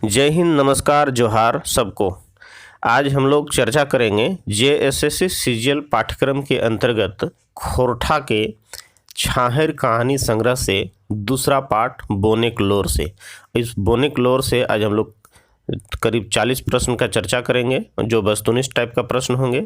जय हिंद, नमस्कार, जोहार सबको। आज हम लोग चर्चा करेंगे जेएसएससी सीजीएल पाठ्यक्रम के अंतर्गत खोरठा के छाहर कहानी संग्रह से दूसरा पाठ बोनेक लोर से। इस बोनेक लोर से आज हम लोग करीब 40 प्रश्न का चर्चा करेंगे जो वस्तुनिष्ठ टाइप का प्रश्न होंगे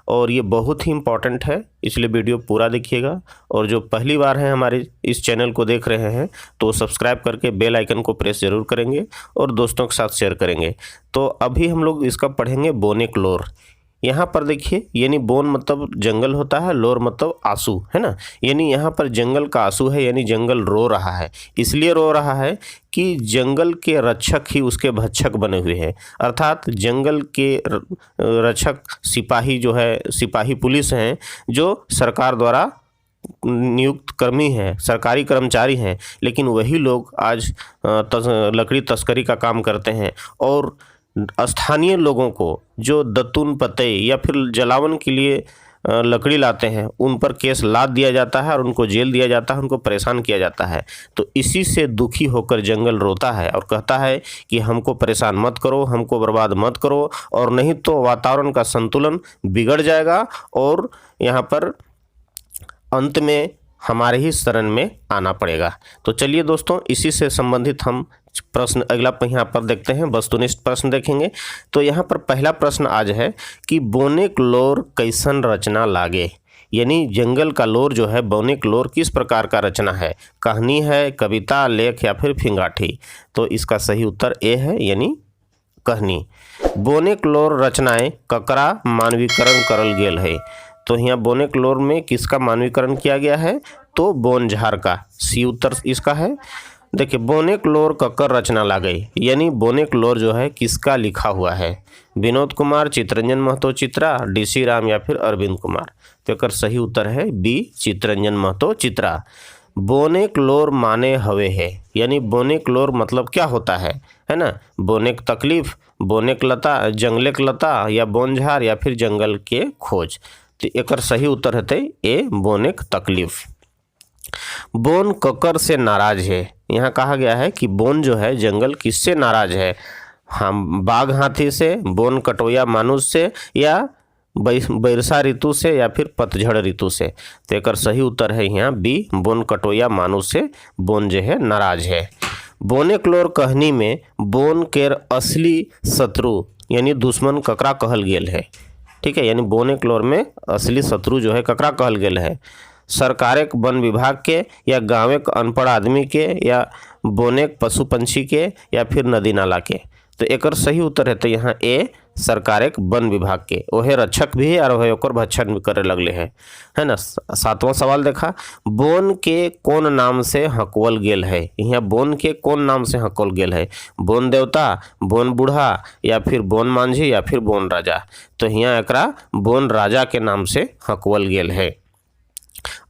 और ये बहुत ही इम्पॉर्टेंट है, इसलिए वीडियो पूरा देखिएगा। और जो पहली बार है हमारे इस चैनल को देख रहे हैं तो सब्सक्राइब करके बेल आइकन को प्रेस जरूर करेंगे और दोस्तों के साथ शेयर करेंगे। तो अभी हम लोग इसका पढ़ेंगे बोनेक लोर। यहाँ पर देखिए, यानी बोन मतलब जंगल होता है, लोर मतलब आंसू, है ना। यानी यहाँ पर जंगल का आंसू है, यानी जंगल रो रहा है। इसलिए रो रहा है कि जंगल के रक्षक ही उसके भक्षक बने हुए हैं, अर्थात जंगल के रक्षक सिपाही जो है, सिपाही पुलिस हैं जो सरकार द्वारा नियुक्त कर्मी हैं, सरकारी कर्मचारी हैं, लेकिन वही लोग आज लकड़ी तस्करी का काम करते हैं और स्थानीय लोगों को जो दतून पतई या फिर जलावन के लिए लकड़ी लाते हैं उन पर केस लाद दिया जाता है और उनको जेल दिया जाता है, उनको परेशान किया जाता है। तो इसी से दुखी होकर जंगल रोता है और कहता है कि हमको परेशान मत करो, हमको बर्बाद मत करो, और नहीं तो वातावरण का संतुलन बिगड़ जाएगा और यहाँ पर अंत में हमारे ही शरण में आना पड़ेगा। तो चलिए दोस्तों, इसी से संबंधित हम प्रश्न अगला यहाँ पर देखते हैं, वस्तुनिष्ठ प्रश्न देखेंगे। तो यहाँ पर पहला प्रश्न आज है कि बोनेक लोर कैसन रचना लागे, यानी जंगल का लोर जो है, बोनेक लोर किस प्रकार का रचना है, कहानी है, कविता, लेख या फिर फिंगाठी। तो इसका सही उत्तर ए है, यानी कहानी। बोनेक लोर रचनाएं ककरा मानवीकरण करल गेल है। तो यहाँ बोनेक लोर में किसका मानवीकरण किया गया है, तो बोनझार का। सी उत्तर इसका है। देखिए, बोनेक लोर ककर रचना लागई, यानी बोनेक लोर जो है किसका लिखा हुआ है, विनोद कुमार, चित्तरंजन महतो चित्रा, डीसी राम या फिर अरविंद कुमार। तो एक सही उत्तर है बी, चित्तरंजन महतो चित्रा। बोनेक लोर माने हवे है, यानी बोनेक लोर मतलब क्या होता है ना। बोनेक तकलीफ, बोनेक लता, जंगलेक लता या बोनझार या फिर जंगल के खोज। तो एक सही उत्तर है ए, बोनेक तकलीफ। बोन ककर से नाराज है। यहाँ कहा गया है कि बोन जो है जंगल किससे नाराज है, हम बाघ हाथी से, बोन कटोया मानुष से, या वर्षा ऋतु से या फिर पतझड़ ऋतु से। तो एक सही उत्तर है यहाँ बी, बोन कटोया मानुष से बोन जो है नाराज है। बोनेक लोर कहानी में बोन केर असली शत्रु यानी दुश्मन ककरा कहल गेल है, ठीक है। यानी बोनेक लोर में असली शत्रु जो है ककरा कहल गेल है, सरकारेक वन विभाग के, या गाँवेक अनपढ़ आदमी के, या बोनेक पशु पंछी के, या फिर नदी नाला के। तो एक सही उत्तर है तो यहाँ ए, सरकारेक वन विभाग के। वह रक्षक भी है और वह ओकर भक्षण भी करे लगले है ना। सातवां सवाल देखा, बोन के कौन नाम से हकवल गेल है। यहाँ बोन के कौन नाम से हकवल गेल है, बोन देवता, बोन बूढ़ा, या फिर बोन मांझी, या फिर बोन राजा। तो यहाँ एकरा बोन राजा के नाम से हकवल गेल है।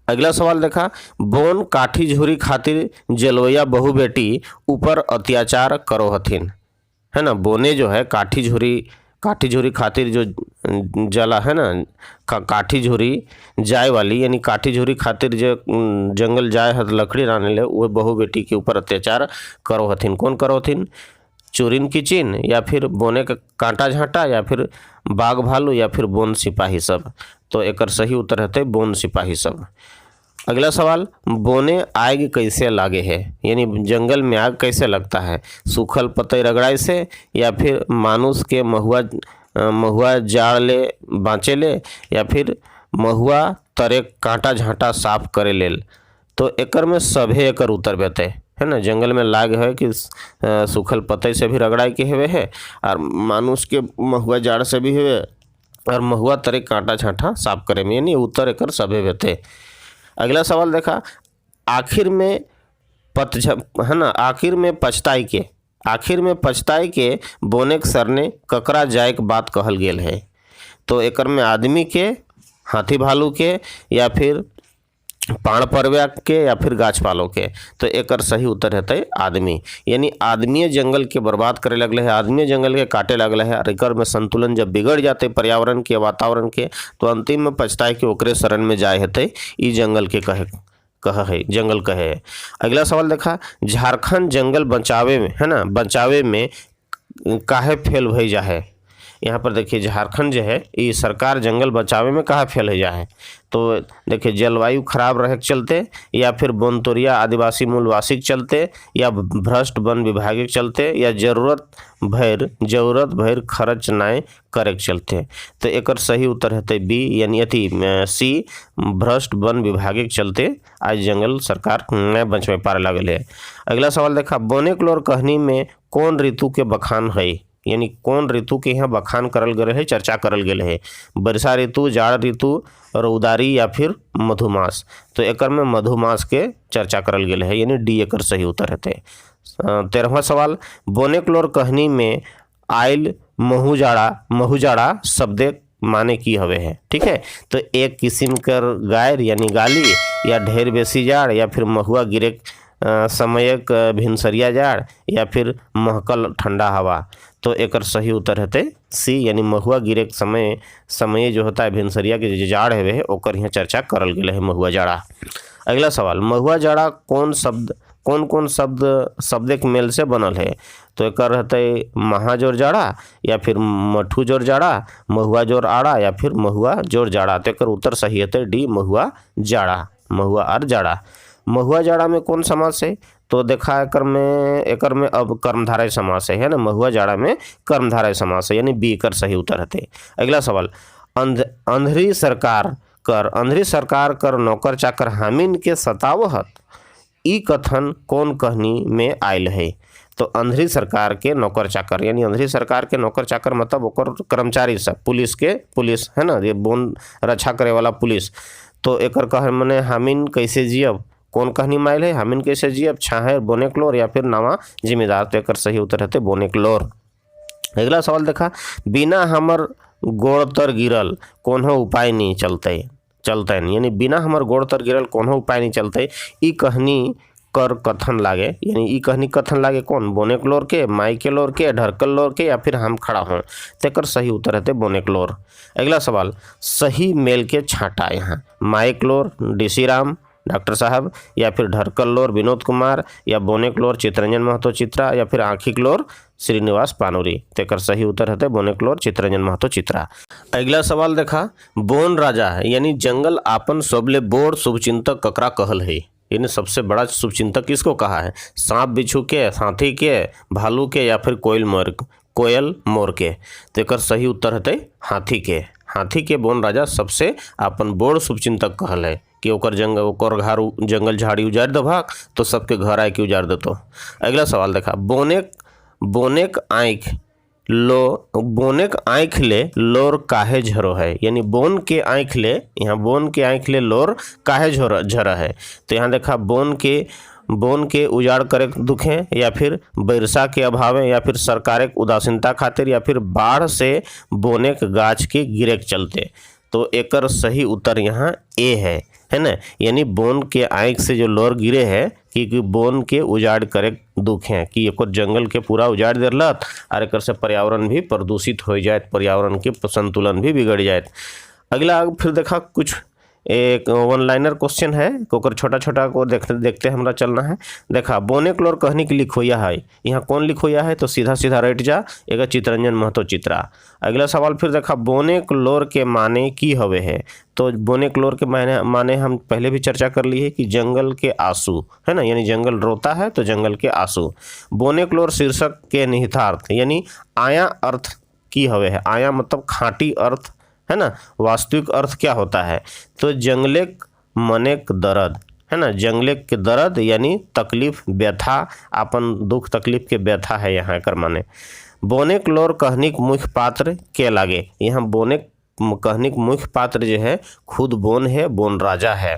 अगला सवाल देखा, बोन काठी झुरी खातिर जलवैया बहु बेटी ऊपर अत्याचार करो हथिन, है ना। बोने जो है काठी झुरी खातिर जो जला है ना, काठी झुरी जाए वाली, यानी काठी झुरी खातिर जो जंगल जाए है लकड़ी लाने ले, वो बहु बेटी के ऊपर अत्याचार करो हथिन। कौन करो हथिन, चोरिन की चीन, या फिर बोने का कांटा झांटा, या फिर बाघ भालू, या फिर बोन सिपाही सब। तो एक सही उत्तर है बोन सिपाही सब। अगला सवाल, बोने आग कैसे लागे है, यानी जंगल में आग कैसे लगता है, सूखल पतई रगड़ाई से, या फिर मानुष के महुआ जाड़ ले बाँचे ले, या फिर महुआ तरे कांटा झांटा साफ करे लेल। तो एकर में सभे एकर उत्तर बेते है ना। जंगल में लाग है कि सूखल पतई से भी रगड़ाई के हुए है, और मानुष के महुआ जाड़ से भी हुए, और महुआ तरे कांटा झांटा साफ करे में, यानी उत्तर एकर सभे बेते। अगला सवाल देखा, आखिर में है ना, आखिर में पछताई के बोनेक सरने ककरा जाए के बात कहल गेल है। तो एकर में आदमी के, हाथी भालू के, या फिर पाण परव्या के, या फिर गाछ पालो के। तो एक सही उत्तर है आदमी, यानी आदमी जंगल के बर्बाद करे लगले है, आदमी जंगल के काटे लगले है, और एकर में संतुलन जब बिगड़ जाते पर्यावरण के, वातावरण के, तो अंतिम में पछताए के ओकरे शरण में जाए हेते ई जंगल के जंगल कहे। अगला सवाल देखा, झारखंड जंगल बचावे में, है ना, बचावे में काहे फेल भई जा है। यहाँ पर देखिए झारखंड जो है ये सरकार जंगल बचावे में कहाँ फेल हो जा है। तो देखिए जलवायु खराब रहे के चलते, या फिर बोनतोरिया आदिवासी मूलवासी के चलते, या भ्रष्ट वन विभाग के चलते, या जरूरत भर खर्च नाय करे के चलते। तो एक सही उत्तर है बी यानी अति सी, भ्रष्ट वन विभाग के चलते आज जंगल सरकार न बचवे पारे लगल है। अगला सवाल देखा, बोनेक्लोर कहनी में कौन ऋतु के बखान है, यानी कौन ऋतु के यहाँ बखान करल गए है, चर्चा करल गए है। वर्षा ऋतु, जाड़ ऋतु, रौदारी या फिर मधुमास। तो एक में मधुमास के चर्चा करल गए है, यानी डी एक सही उत्तर है। 13वां सवाल, बोनेक्लोर कहनी में आयल महुजाड़ा शब्द माने की हवे है। ठीक है, तो एक किस्म कर गायर यानी गाली, या ढेर बेसी जाड़, या फिर महुआ गिरे समयक भिनसरिया जाड़, या फिर महकल ठंडा हवा। तो एक सही उत्तर है सी, यानी महुआ गिरे के समय जो होता है भिनसरिया के जो जाड़ है ओकर यहाँ चर्चा करल गया है, महुआ जाड़ा। अगला सवाल, महुआ जाड़ा कौन शब्द के मेल से बनल है। तो एक रहते महाजोर जाड़ा, या फिर मठू जोर जाड़ा, महुआ जोर आड़ा, या फिर महुआ जोर जाड़ा। तो एक उत्तर सही है डी, महुआ जाड़ा, महुआ और जाड़ा। महुआ जाड़ा में कौन समास है। तो देखा एकर में अब कर्मधारय समास है ना, महुआ जाड़ा में कर्मधारय समास है, यानी बी कर सही उत्तर है। अगला सवाल, अंधरी सरकार कर नौकर चाकर हामिन के सतावहत, ई कथन कौन कहनी में आयल है। तो अंधरी सरकार के नौकर चाकर, यानी अंधरी सरकार के नौकर चाकर मतलब ओकर कर्मचारी सब, पुलिस है ना, ये बोन रक्षा करे वाला पुलिस। तो एकर कह मने हामिन कैसे जियब, कौन कहनी माइल है, हामिन कैसे जियब, छाहे बोनेक्लोर या फिर नवा जिम्मेदार। तो एक सही उत्तर है बोनेक्लोर। अगला सवाल देखा, बिना हमर गोड़ तर गिरल कोनो उपाय नहीं चलते, यानी बिना हमर गोड़ तर गिरल कोनो उपाय नहीं चलते। ई कहनी कर कथन लागे, यानी ई कहनी कथन लागे कौन, बोनेक्लोर के, माइकेलोर के, ढरकलोर के, या फिर हम खड़ा हों। तेकर सही उत्तर है बोनेक्लोर। अगला सवाल, सही मेल के छांटा यहाँ, माइक्लोर डीसी राम डॉक्टर साहब, या फिर ढरकलोर विनोद कुमार, या बोनेक्लोर चित्रंजन महतो चित्रा, या फिर आँखीक्लोर श्रीनिवास पानुरी। तेकर सही उत्तर है बोनेक्लोर चित्रंजन महतो चित्रा। अगला सवाल देखा, बोन राजा यानी जंगल आपन सबले बोड़ शुभचिंतक ककरा कहल है, यानी सबसे बड़ा शुभचिंतक किसको कहा है। सांप बिच्छू के, हाथी के, भालू के, या फिर कोयल मोर के। तेकर सही उत्तर है हाथी के बोन राजा सबसे अपन बोड़ शुभचिंतक कहल है कि ओकर घर जंगल झाड़ी उजाड़ दो भाग तो सबके घर आए के उजाड़ देतो। अगला सवाल देखा, बोनेक आँख ले लोर काहे झरो है, यानी बोन के आँख ले लोर काहे झरा है। तो यहाँ देखा बोन के उजाड़ करे दुखे, या फिर वर्षा के अभावे, या फिर सरकार के उदासीनता खातिर, या फिर बाढ़ से बोने के गाछ के गिरे के चलते। तो एकर सही उत्तर यहाँ ए है ना, यानी बोन के आँख से जो लोर गिरे है कि बोन के उजाड़ करे दुख है कि एक जंगल के पूरा उजाड़ दिलत और एक से पर्यावरण भी प्रदूषित हो जाए, पर्यावरण के संतुलन भी बिगड़ जाए। अगला फिर देखा कुछ एक वन लाइनर क्वेश्चन है, ओकर छोटा को देखते हमरा चलना है। देखा, बोनेक्लोर कहनी की लिखोया है, यहाँ कौन लिखोया है, तो सीधा रट जा, एक चित्रंजन महतो चित्रा। अगला सवाल फिर देखा, बोनेक्लोर के माने की हवे है। तो बोनेक्लोर के माने हम पहले भी चर्चा कर ली है कि जंगल के आंसू है ना, यानी जंगल रोता है तो जंगल के आंसू। बोनेक्लोर शीर्षक के निहितार्थ, यानी आया अर्थ की हवे है, आया मतलब खाँटी अर्थ है ना, वास्तविक अर्थ क्या होता है। तो जंगलेक मनेक दर्द है ना, जंगलेक के दर्द यानी तकलीफ, व्यथा, अपन दुख तकलीफ के व्यथा है यहाँ कर माने। बोनेक्लोर कहनिक मुख्य पात्र के लागे, यहाँ बोनेक कहनिक मुख्य पात्र जो है खुद बोन है, बोन राजा है।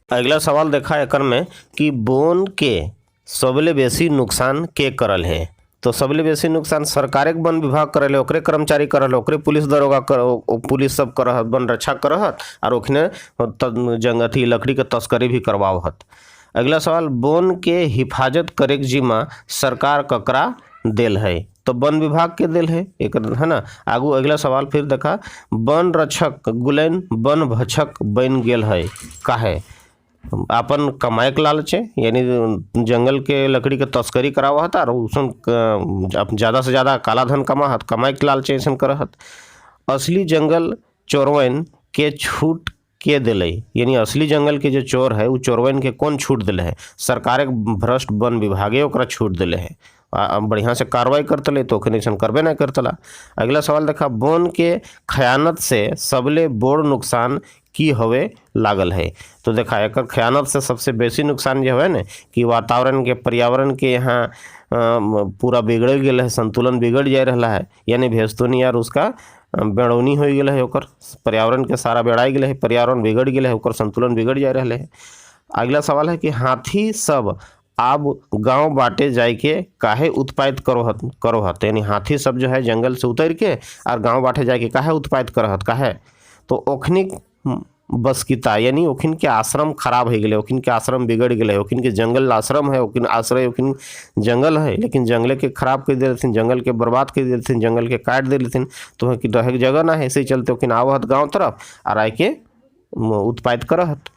अगला सवाल देखा एकर में कि बोन के सबले बेसी नुकसान के करल है। तो सबले बेसी नुकसान सरकार के वन विभाग करल, ओकरे कर्मचारी करल, ओकरे पुलिस दरोगा पुलिस सब करहत, वन रक्षा करहत और ओखने जंगथी लकड़ी के तस्करी भी करवावत। अगला सवाल, बोन के हिफाजत करे के जिम्मा सरकार ककरा देल है। तो वन विभाग के दिल है एक है ना। आगू अगला सवाल फिर देखा, वन रक्षक गुलैन वन भक्षक बन गेल है काहे। अपन कमाए के लालच है, यानी जंगल के लकड़ी के तस्करी करावा हता और उसन ज़्यादा से ज़्यादा काला धन कमाए के लालच ऐसा करत। असली जंगल चोरवन के छूट के दिले, यानी असली जंगल के जो चोर है वो चोरवन के कौन छूट दिले है? सरकार भ्रष्ट वन विभागे ओकरा छूट दिले है। बढ़िया से कार्रवाई करतले तो ऐसा करबे नहीं करतला। अगला सवाल देखा, वन के खयानत से सबले बड़ नुकसान की होवे लागल है? तो देखा एक खयानत से सबसे बेसी नुकसान जो है ना कि वातावरण के पर्यावरण के यहाँ पूरा बिगड़ गया है, संतुलन बिगड़ जा रहा है, यानी भेस्तुनी यार उसका बेड़ौनी हो गया है, ओकर पर्यावरण के सारा बेड़ाई गया है, पर्यावरण बिगड़ गया है, ओकर संतुलन बिगड़ जा रहा है। अगला सवाल है कि हाथी सब अब गांव बाटे जाए के काहे उत्पादित करो हत, यानी हाथी सब जो है जंगल से उतर के और गांव बाटे जाके काहे उत्पादित करहत काहे? तो ओखनी बसकिता, यानी ओखिन के आश्रम खराब हो गए, ओखिन के आश्रम बिगड़ गए, ओखिन के जंगल आश्रम है, ओखिन आश्रय ओखिन जंगल है, लेकिन जंगल के खराब कर देते, जंगल के बर्बाद कर देते, जंगल के काट देते, तो रहे के जगह ना है, ऐसे ही चलते ओखिन आवत गाँव तरफ और आए के उत्पादित करहत।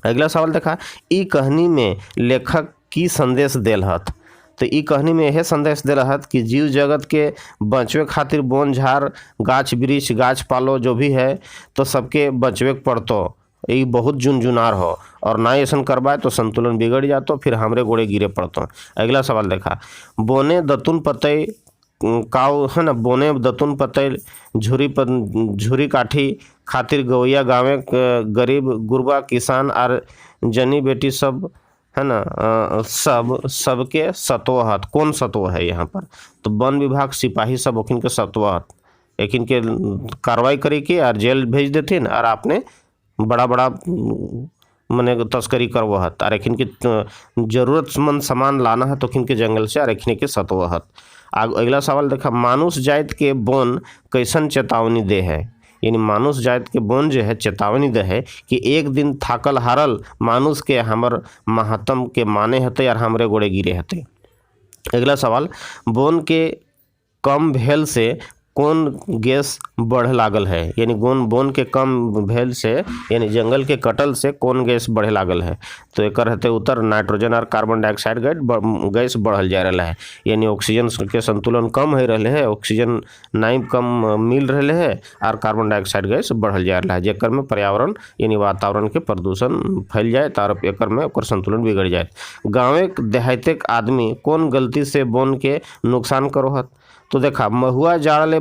अगला सवाल देखा, ई कहानी में लेखक की संदेश देल हत? तो ई कहानी में यह संदेश दे रहा कि जीव जगत के बचवे खातिर बोन झाड़ गाछ वृक्ष गाछ पालो जो भी है तो सबके बचवे पड़तो, ये बहुत झुनझुनार हो और ना ऐसा करवाए तो संतुलन बिगड़ जातो, फिर हमरे गोड़े गिरे पड़तो। अगला सवाल देखा, बोने दतुन पतई काव है ना, बोने दतुन पतई झुरी काठी खातिर गवैया गाँवे गरीब गुरबा किसान और जनी बेटी सब है ना, सबके सत्व हत। कौन सत्व है यहाँ पर? तो वन विभाग सिपाही सब ओखिन के सत्व हत, लेकिन के कार्रवाई करी के और जेल भेज देथिन और आपने बड़ा मने तस्करी करव हत, और एखिन के जरूरतमंद सामान लाना है तो ओखिन के जंगल से और एखिन के सत्व हत। अगला सवाल देखा, मानुष जात के बोन कैसन चेतावनी दे है? यानी मानुष जात के बोन जो है चेतावनी दे है कि एक दिन थाकल हारल मानुष के हमर महात्म के माने हते और हमरे गोड़े गिरे हते। अगला सवाल, बोन के कम भेल से कौन गैस बढ़ लागल है? यानी बोन के कम भेल से यानी जंगल के कटल से कौन गैस बढ़े लागल है? तो एक रहते उत्तर नाइट्रोजन और कार्बन डाइऑक्साइड गैस बढ़ल जा रहा है, यानी ऑक्सीजन के संतुलन कम हो रहा है, ऑक्सीजन नहीं कम मिल रहे है और कार्बन डाइऑक्साइड गैस बढ़ल जा रहा है, जेकर में पर्यावरण यानी वातावरण के प्रदूषण फैल जाए तो एकर में ओकर संतुलन बिगड़ जाए। गाँव देहात आदमी कौन गलती से बोन के नुकसान करो हत? तो देखा, महुआ जाड़ले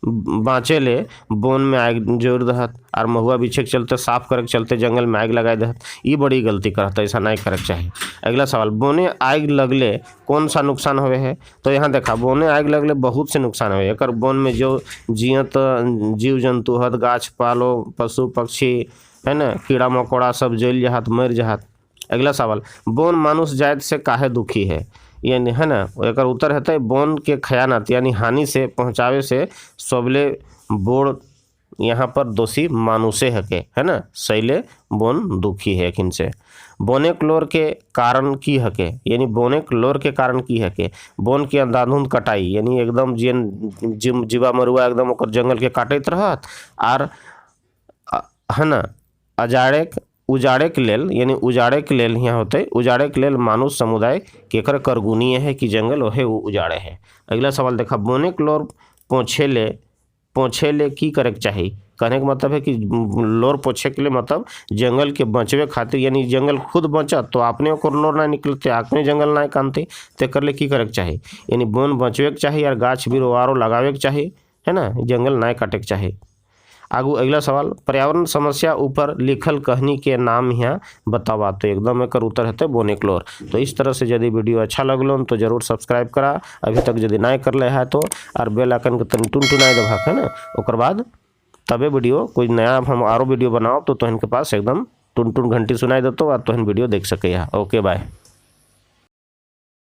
बाँचे ले बोन में आग जोड़ दहत और महुआ बिछे के चलते साफ करे के चलते जंगल में आग लगाए दहत, ये बड़ी गलती करत, ऐसा नहीं करे के चाहिए। अगला सवाल, बोने आग लगले कौन सा नुकसान होवे है? तो यहाँ देखा, बोने आग लगले बहुत से नुकसान हुए, एक बोन में जो जियत जीव जंतु हत, गाछ पालो पशु पक्षी है ना, कीड़ा मकोड़ा सब जल जहात मर जहात। अगला सवाल, बोन मानुष जात से काहे दुखी है? यानी है ना, एक उत्तर है बोन के खयानत यानी हानि से पहुँचावे से सबले बोड़ यहाँ पर दोषी मानुषे हके, है ना, सैले बोन दुखी है इनसे। बोने क्लोर के कारण की हके? यानी बोने क्लोर के कारण की हके? बोन के अंधाधुंध कटाई यानी एकदम जीवा मरुआ एकदम ओकर जंगल के काटत रहत और है ना उजाड़े के लेल यानी उजाड़े के लेल यहाँ होते उजाड़े के लेल मानुष समुदाय केकर करगुनीय है कि जंगल ओहे उजाड़े है। अगला सवाल देखा, बोने क्लोर पोछे ले की करे के चाहिए? कहने का मतलब है कि लोर पोछे के लिए मतलब जंगल के बचवे खातिर, यानी जंगल खुद बचत तो आपने ओकर लोर ना निकलते, आपने जंगल ना कानते तो कर ले की करे के चाहिए? यानी बोन बचवे के चाहिए और गाछ बिरवारो लगावे के चाहिए, है ना, जंगल ना काटे के चाहिए। आगू अगला सवाल, पर्यावरण समस्या ऊपर लिखल कहानी के नाम यहाँ बतावा? तो एकदम एक उत्तर है बोने क्लोर। तो इस तरह से यदि वीडियो अच्छा लगलो तो जरूर सब्सक्राइब करा, अभी तक यदि नहीं कर ले है तो और बेल आइकन के तन टुनटुनाई दबा, है ना, ओकर बाद तबे वीडियो कोई नया हम आरो वीडियो बनाओ तो तोहन के पास एकदम टुन घंटी सुनाई देतो और तोहन वीडियो देख सके। Okay bye.